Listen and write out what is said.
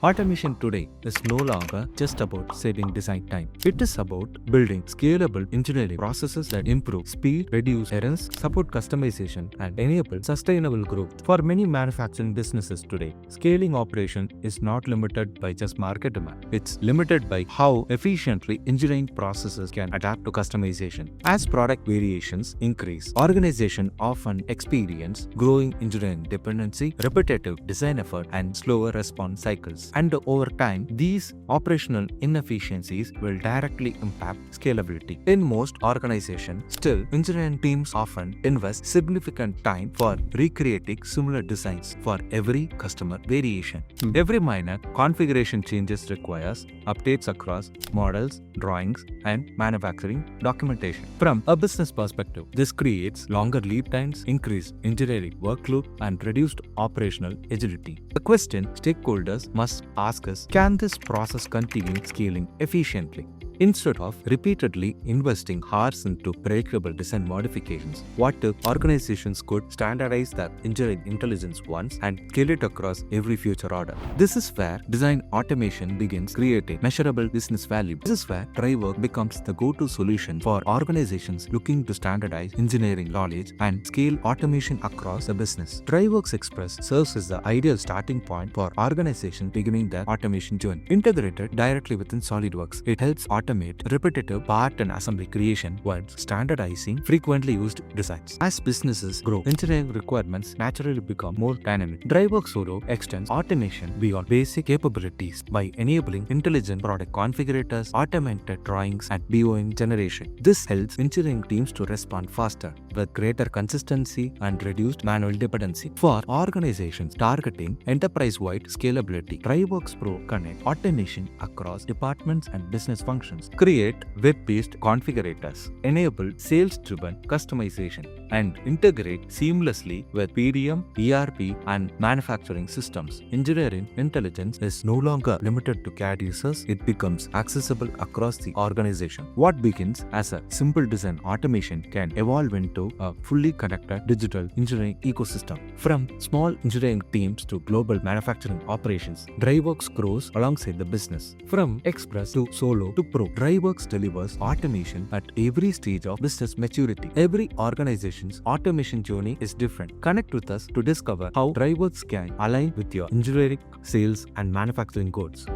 Automation today is no longer just about saving design time. It is about building scalable engineering processes that improve speed, reduce errors, support customization, and enable sustainable growth. For many manufacturing businesses today, scaling operation is not limited by just market demand. It's limited by how efficiently engineering processes can adapt to customization. As product variations increase, organizations often experience growing engineering dependency, repetitive design effort, and slower response cycles. And over time, these operational inefficiencies will directly impact scalability. In most organizations, still, engineering teams often invest significant time for recreating similar designs for every customer variation. Every minor configuration changes requires updates across models, drawings, and manufacturing documentation. From a business perspective, this creates longer lead times, increased engineering workload, and reduced operational agility. The question stakeholders must ask us, can this process continue scaling efficiently? Instead of repeatedly investing hours into predictable design modifications, what if organizations could standardize their engineering intelligence once and scale it across every future order? This is where design automation begins creating measurable business value. This is where DriveWorks becomes the go-to solution for organizations looking to standardize engineering knowledge and scale automation across the business. DriveWorks Express serves as the ideal starting point for organizations beginning their automation journey. Integrated directly within SolidWorks, it helps automate repetitive part and assembly creation while standardizing frequently used designs. As businesses grow, engineering requirements naturally become more dynamic. DriveWorks Solo extends automation beyond basic capabilities by enabling intelligent product configurators, automated drawings, and BOM generation. This helps engineering teams to respond faster with greater consistency and reduced manual dependency. For organizations targeting enterprise-wide scalability, DriveWorks Pro connects automation across departments and business functions, create web-based configurators, enable sales-driven customization, and integrate seamlessly with PDM, ERP, and manufacturing systems. Engineering intelligence is no longer limited to CAD users, it becomes accessible across the organization. What begins as a simple design automation can evolve into a fully connected digital engineering ecosystem. From small engineering teams to global manufacturing operations, DriveWorks grows alongside the business. From Express to Solo to Pro, DriveWorks delivers automation at every stage of business maturity. Every organization's automation journey is different. Connect with us to discover how DriveWorks can align with your engineering, sales, and manufacturing goals.